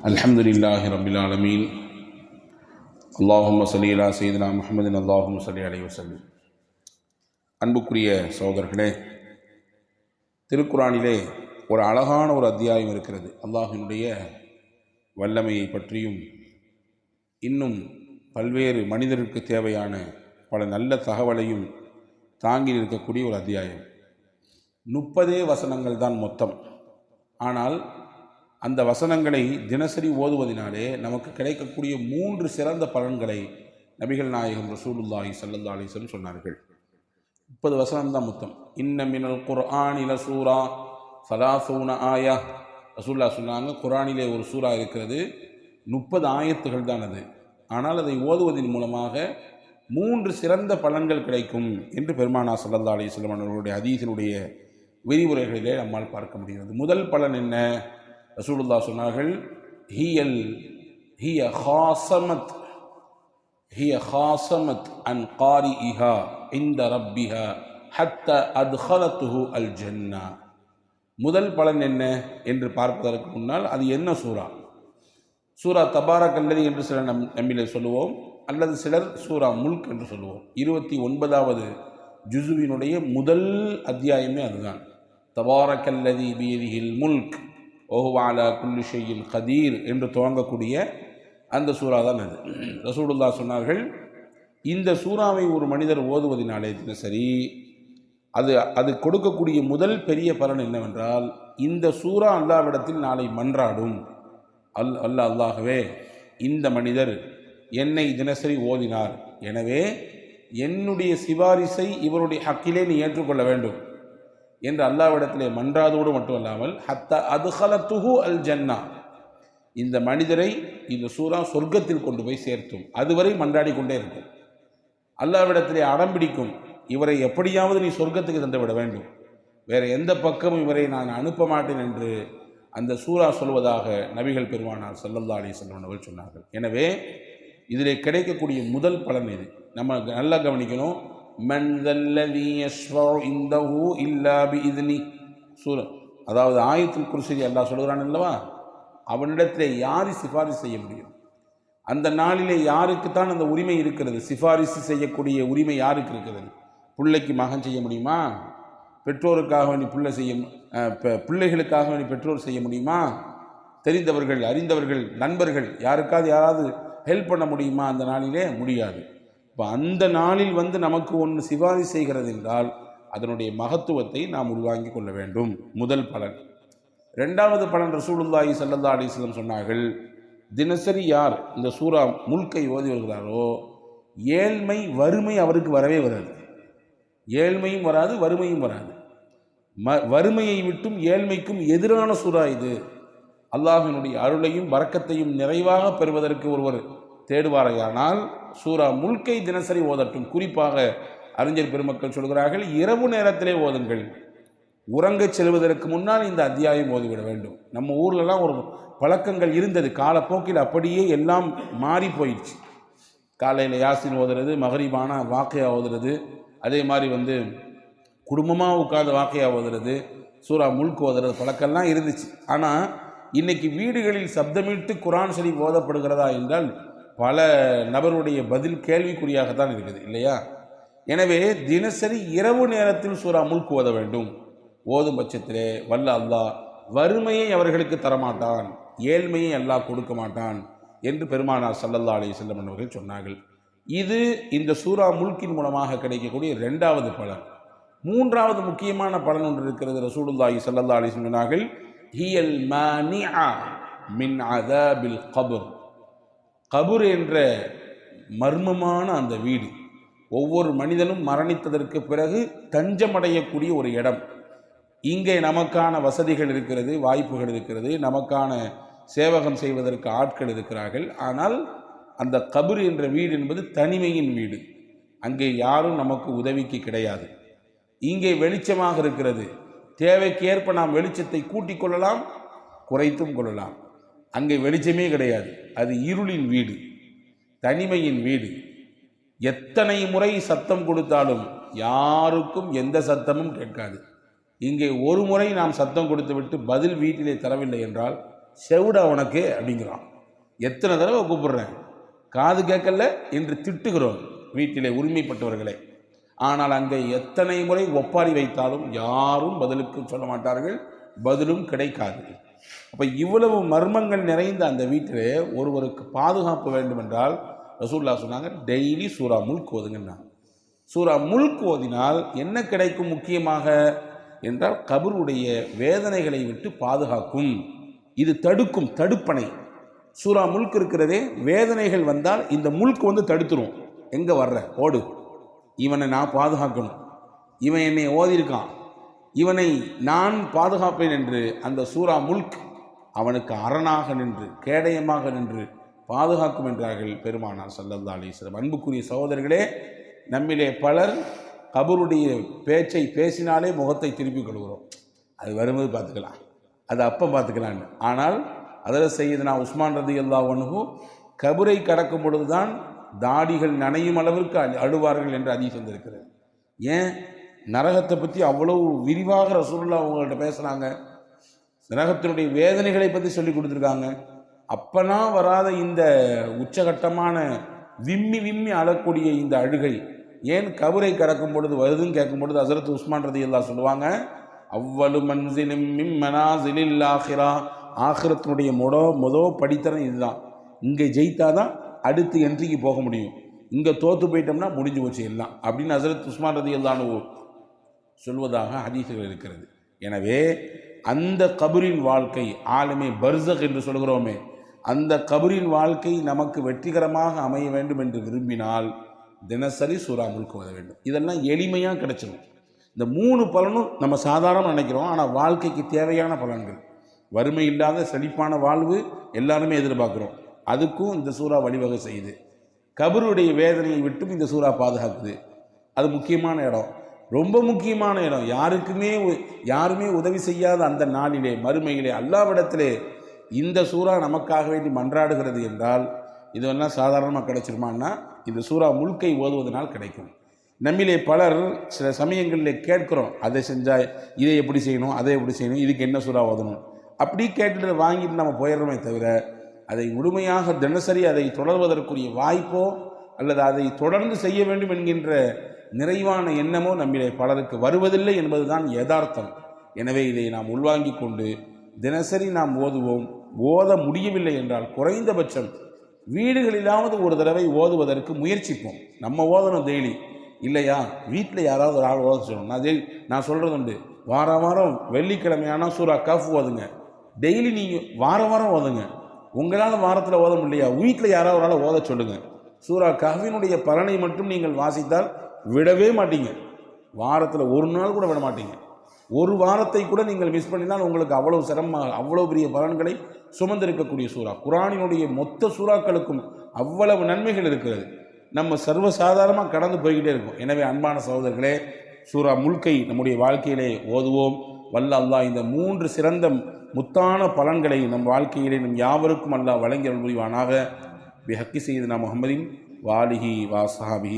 அல்ஹம்துலில்லாஹி ரப்பில் ஆலமீன். அல்லாஹும்ம ஸல்லி அலா சய்யிதினா முஹம்மதின் அல்லாஹும்ம ஸல்லி அலைஹி வஸல்லம். அன்புக்குரிய சகோதரர்களே, திருக்குரானிலே ஒரு அழகான ஒரு அத்தியாயம் இருக்கிறது. அல்லாஹினுடைய வல்லமையை பற்றியும் இன்னும் பல்வேறு மனிதருக்கு தேவையான பல நல்ல தகவலையும் தாங்கி இருக்கக்கூடிய ஒரு அத்தியாயம். 30 வசனங்கள் தான் மொத்தம். ஆனால் அந்த வசனங்களை தினசரி ஓதுவதினாலே நமக்கு கிடைக்கக்கூடிய 3 சிறந்த பலன்களை நபிகள் நாயகம் ரசூலுல்லாஹி ஸல்லல்லாஹு அலைஹி வஸல்லம் சொன்னார்கள். 30 வசனம் தான் மொத்தம். இன்ன மினல் குர்ஆனி லசூரா ஸலாஸூன ஆயா. ரசூலுல்லாஹ் சொன்னாங்க, குர்ஆனிலே ஒரு சூரா இருக்கிறது, 30 ஆயத்துகள் தான் அது. ஆனால் அதை ஓதுவதன் மூலமாக 3 சிறந்த பலன்கள் கிடைக்கும் என்று பெருமானார் ஸல்லல்லாஹு அலைஹி வஸல்லம் அவர்களுடைய ஹதீஸினுடைய விரிவுரைகளிலே நம்மால் பார்க்க முடிகிறது. முதல் பலன் என்ன? ரசூலுல்லாஹ் சொன்னார்கள், ஹிய ஹாஸமத் அன் காரிஇஹா இன்த ரப்பிஹா ஹத்தா அத்கலத்துஹு அல் ஜன்னா. முதல் பலன் என்ன என்று பார்ப்பதற்கு முன்னால் அது என்ன சூரா? சூரா தபாரக்கல்லதி என்று சிலர் நம்மிலே சொல்லுவோம், அல்லது சிலர் சூரா முல்க் என்று சொல்லுவோம். 29வது ஜுசுவினுடைய முதல் அத்தியாயமே அதுதான். தபாரக்கல்லதி பியதிஹில் முல்க் வஹுவ அலா குல்லி ஷைஇன் கதீர் என்று துவங்கக்கூடிய அந்த சூறா தான் அது. ரசூலுல்லாஹ் சொன்னார்கள், இந்த சூறாவை ஒரு மனிதர் ஓதுவதினாலே தினசரி அது கொடுக்கக்கூடிய முதல் பெரிய பலன் என்னவென்றால், இந்த சூறா அல்லாஹ்விடத்தில் நாளை மன்றாடும். அல்லாஹ்வே, இந்த மனிதர் என்னை தினசரி ஓதினார், எனவே என்னுடைய சிபாரிசை இவருடைய ஹக்கிலே நீ ஏற்றுக்கொள்ள வேண்டும் என்று அல்லாஹ்விடத்திலே மன்றாதோடு மட்டுமல்லாமல் ஹத்தா அத்கலத்துஹு அல் ஜன்னா, இந்த மனிதரை இந்த சூறா சொர்க்கத்தில் கொண்டு போய் சேர்த்தும். அதுவரை மன்றாடி கொண்டே இருக்கும். அல்லாஹ்விடத்திலே அடம்பிடிக்கும், இவரை எப்படியாவது நீ சொர்க்கத்துக்கு தந்துவிட வேண்டும், வேற எந்த பக்கமும் இவரை நான் அனுப்ப மாட்டேன் என்று அந்த சூறா சொல்வதாக நபிகள் பெருமானார் ஸல்லல்லாஹு அலைஹி வஸல்லம் அவர்கள் சொன்னார்கள். எனவே இதிலே கிடைக்கக்கூடிய முதல் பலன் இது. நம்ம நல்லா கவனிக்கணும். மன் தல்லதி யஷ்ஃபஉ இன்தஹு இல்லா பிஇذனி சூரா, அதாவது ஆயத்துல் குர்ஸி அல்லாஹ் சொல்கிறான் அல்லவா, அவனிடத்திலே யார் சிபாரிசு செய்ய முடியும்? அந்த நாளிலே யாருக்குத்தான் அந்த உரிமை இருக்கிறது? சிபாரிசு செய்யக்கூடிய உரிமை யாருக்கு இருக்கிறது? பிள்ளைக்கு மகன் செய்ய முடியுமா? பெற்றோருக்காக வேண்டி பிள்ளைகளுக்காக வேண்டி பெற்றோர் செய்ய முடியுமா? தெரிந்தவர்கள், அறிந்தவர்கள், நண்பர்கள், யாராவது ஹெல்ப் பண்ண முடியுமா? அந்த நாளிலே முடியாது. இப்போ அந்த நாளில் நமக்கு ஒன்று சிபாரிசு செய்கிறது என்றால் அதனுடைய மகத்துவத்தை நாம் உள்வாங்கிக் கொள்ள வேண்டும். முதல் பலன். 2வது பலன், ரசூலுல்லாஹி ஸல்லல்லாஹு அலைஹி வஸல்லம் சொன்னார்கள், தினசரி யார் இந்த சூரா முல்கை ஓதி வருகிறாரோ, ஏழ்மை வறுமை அவருக்கு வரவே வராது. ஏழ்மையும் வராது, வறுமையும் வராது. வறுமையை விட்டும் ஏழ்மைக்கும் எதிரான சூரா இது. அல்லாஹ்வினுடைய அருளையும் பரக்கத்தையும் நிறைவாக பெறுவதற்கு ஒருவர் தேடுவாரையானால் சூரா முல்கை தினசரி ஓதட்டும். குறிப்பாக அறிஞர் பெருமக்கள் சொல்கிறார்கள், இரவு நேரத்திலே ஓதுங்கள். உறங்கச் செல்வதற்கு முன்னால் இந்த அத்தியாயம் ஓதிவிட வேண்டும். நம்ம ஊர்லலாம் ஒரு பழக்கங்கள் இருந்தது, காலப்போக்கில் அப்படியே எல்லாம் மாறி போயிடுச்சு. காலையில் யாசின் ஓதுறது, மகரிபான வாக்கையா ஓதுறது, அதே மாதிரி குடும்பமாக உட்கார்ந்து வாக்கையா ஓதுறது, சூரா முல்க் ஓதுறது பழக்கம்லாம் இருந்துச்சு. ஆனால் இன்னைக்கு வீடுகளில் சப்தமிட்டு குர்ஆன் ஷரீஃப் ஓதப்படுகிறதா என்றால் பல நபருடைய பதில் கேள்விக்குறியாகத்தான் இருக்குது, இல்லையா? எனவே தினசரி இரவு நேரத்தில் சூரா முல்க் ஓத வேண்டும். ஓதும் பட்சத்திலே வல்ல அல்லாஹ் வறுமையை அவர்களுக்கு தரமாட்டான், ஏழ்மையை அல்லாஹ் கொடுக்க மாட்டான் என்று பெருமானார் ஸல்லல்லாஹு அலைஹி வஸல்லம் அவர்கள் சொன்னார்கள். இது இந்த சூரா முல்கின் மூலமாக கிடைக்கக்கூடிய 2வது பலன். 3வது முக்கியமான பலன் ஒன்று இருக்கிறது. ரசூலுல்லாஹி ஸல்லல்லாஹு அலைஹி வஸல்லம் சொன்னார்கள், ஹியல் மானிஆ மின் அஸாபில் கப்ர். கபுர் என்ற மர்மமான அந்த வீடு, ஒவ்வொரு மனிதனும் மரணித்ததற்கு பிறகு தஞ்சமடையக்கூடிய ஒரு இடம். இங்கே நமக்கான வசதிகள் இருக்கிறது, வாய்ப்புகள் இருக்கிறது, நமக்கான சேவகம் செய்வதற்கு ஆட்கள் இருக்கிறார்கள். ஆனால் அந்த கபர் என்ற வீடு என்பது தனிமையின் வீடு. அங்கே யாரும் நமக்கு உதவிக்கு கிடையாது. இங்கே வெளிச்சமாக இருக்கிறது, தேவைக்கேற்ப நாம் வெளிச்சத்தை கூட்டிக் கொள்ளலாம், குறைத்தும் கொள்ளலாம். அங்கே வெளிச்சமே கிடையாது, அது இருளின் வீடு, தனிமையின் வீடு. எத்தனை முறை சத்தம் கொடுத்தாலும் யாருக்கும் எந்த சத்தமும் கேட்காது. இங்கே ஒரு முறை நாம் சத்தம் கொடுத்து விட்டு பதில் வீட்டிலே தரவில்லை என்றால் செவிடா உனக்கு அப்படிங்கிறான். எத்தனை தடவை கூப்பிடுறேன், காது கேட்கல என்று திட்டுகிறோம் வீட்டிலே உரிமைப்பட்டவர்களே. ஆனால் அங்கே எத்தனை முறை ஒப்பாரி வைத்தாலும் யாரும் பதிலுக்கு சொல்ல மாட்டார்கள், பதிலும் கிடைக்காது. அப்போ இவ்வளவு மர்மங்கள் நிறைந்த அந்த வீட்டிலே ஒருவருக்கு பாதுகாப்பு வேண்டும் என்றால் ரசூலுல்லாஹ் சொன்னாங்க, டெய்லி சூரா முல்க் ஓதுங்கன்னாங்க. சூரா முல்க் ஓதினால் என்ன கிடைக்கும் முக்கியமாக என்றால் கபருடைய வேதனைகளை விட்டு பாதுகாக்கும். இது தடுக்கும், தடுப்பணை. சூரா முல்க் இருக்கிறதே, வேதனைகள் வந்தால் இந்த முல்க் வந்து தடுத்துரும். எங்கே வர்ற ஓடு, இவனை நான் பாதுகாக்கணும், இவன் என்னை ஓதியிருக்கான், இவனை நான் பாதுகாப்பேன் என்று அந்த சூரா முல்க் அவனுக்கு அரணாக நின்று கேடயமாக நின்று பாதுகாக்கும் என்றார்கள் பெருமானார் ஸல்லல்லாஹு அலைஹி வஸல்லம். அன்புக்குரிய சகோதரர்களே, நம்மிலே பலர் கபருடைய பேச்சை பேசினாலே முகத்தை திருப்பி கொள்கிறோம். அது வரும்போது பார்த்துக்கலாம், அது அப்போ பார்த்துக்கலான்னு. ஆனால் அதில் சையதுனா உஸ்மான் ரலியல்லாஹு அன்ஹு கபரை கடக்கும் பொழுதுதான் தாடிகள் நனையும் அளவிற்கு அழுவார்கள் என்று ஹதீஸ் வந்திருக்கிறது. ஏன்? நரகத்தை பற்றி அவ்வளவு விரிவாக ரசூலுல்லாஹ் அவங்கள்ட்ட பேசுகிறாங்க, நரகத்தினுடைய வேதனைகளை பற்றி சொல்லி கொடுத்துருக்காங்க. அப்பனா வராத இந்த உச்சகட்டமான விம்மி விம்மி அழக்கூடிய இந்த அழுகை ஏன் கபரை கடக்கும் பொழுது வருதுன்னு கேட்கும் பொழுது ஹஸரத் உஸ்மான் ரலியல்லாஹு சொல்லுவாங்க, அவ்வளு மன்சிலின் மின் மனாசிலில் ஆஹிரா, ஆஹிரத்தினுடைய மொதல் படித்தரம் இதுதான். இங்கே ஜெயித்தாதான் அடுத்து என்ட்ரிக்கு போக முடியும், இங்கே தோற்று போயிட்டோம்னா முடிஞ்சு போச்சு எல்லாம் அப்படின்னு ஹஸரத் உஸ்மான் ரலியல்லாஹு சொல்வதாக ஹதீஸ்கள் இருக்கிறது. எனவே அந்த கபரின் வாழ்க்கை, ஆலமே பர்ஸக் என்று சொல்கிறோமே, அந்த கபரின் வாழ்க்கை நமக்கு வெற்றிகரமாக அமைய வேண்டும் என்று விரும்பினால் தினசரி சூரா முல்க் ஓத வேண்டும். இதெல்லாம் எளிமையாக கிடைச்சிடும். இந்த 3 பலனும் நம்ம சாதாரண நினைக்கிறோம், ஆனால் வாழ்க்கைக்கு தேவையான பலன்கள். வறுமை இல்லாத செழிப்பான வாழ்வு எல்லாருமே எதிர்பார்க்குறோம், அதுக்கும் இந்த சூறா வழிவகை செய்யுது. கபருடைய வேதனையை விட்டும் இந்த சூறா பாதுகாக்குது. அது முக்கியமான இடம், ரொம்ப முக்கியமான இடம். யாருமே உதவி செய்யாத அந்த நாளிலே, மறுமையிலே அல்லாஹ்விடத்திலே இந்த சூறா நமக்காக வேண்டி மன்றாடுகிறது என்றால் இதெல்லாம் சாதாரணமாக கிடைச்சிருமான்னா இந்த சூறா முல்கை ஓதுவதனால் கிடைக்கும். நம்மிலே பலர் சில சமயங்களில் கேட்குறோம், அதை செஞ்சால் இதை எப்படி செய்யணும், அதை எப்படி செய்யணும், இதுக்கு என்ன சூறா ஓதணும், அப்படி கேட்டுட்டு வாங்கிட்டு நம்ம போயிடுறோமே தவிர அதை முழுமையாக தினசரி அதை தொடர்வதற்குரிய வாய்ப்போ அல்லது அதை தொடர்ந்து செய்ய வேண்டும் என்கின்ற நிறைவான எண்ணமோ நம்மிலே பலருக்கு வருவதில்லை என்பதுதான் யதார்த்தம். எனவே இதை நாம் உள்வாங்கி கொண்டு தினசரி நாம் ஓதுவோம். ஓத முடியவில்லை என்றால் குறைந்தபட்சம் வீடுகளிலாவது ஒரு தடவை ஓதுவதற்கு முயற்சிப்போம். நம்ம ஓதணும் டெய்லி இல்லையா, வீட்டில் யாராவது ஒரு ஆள் ஓத சொல்லணும். நான் சொல்கிறது உண்டு, வாரம் வெள்ளிக்கிழமையான சூரா கஃப் ஓதுங்க. டெய்லி நீங்கள் வாரம் ஓதுங்க. உங்களால் வாரத்தில் ஓத முடியலையா, வீட்டில் யாராவது ஒரு ஆள் ஓத சொல்லுங்கள். சூரா கஃபினுடைய பலனை மட்டும் நீங்கள் வாசித்தால் விடவே மாட்டீங்க. வாரத்தில் ஒரு நாள் கூட விட மாட்டீங்க. ஒரு வாரத்தை கூட நீங்கள் மிஸ் பண்ணினால் உங்களுக்கு அவ்வளவு சிரமமாக, அவ்வளோ பெரிய பலன்களை சுமந்திருக்கக்கூடிய சூறா. குர்ஆனினுடைய மொத்த சூறாக்களுக்கும் அவ்வளவு நன்மைகள் இருக்கிறது. நம்ம சர்வசாதாரணமாக கடந்து போய்கிட்டே இருக்கும். எனவே அன்பான சகோதரர்களே, சூரா முல்கை நம்முடைய வாழ்க்கையிலே ஓதுவோம். வல்ல அல்லாஹ் இந்த 3 சிறந்த முத்தான பலன்களை நம் வாழ்க்கையிலே நம் யாவருக்கும் அல்லாஹ் வழங்கி அருள் புரிவானாக. பிஹக்கி சய்யிதுனா முஹம்மதின் வாலிஹி வா ஸஹாபிஹி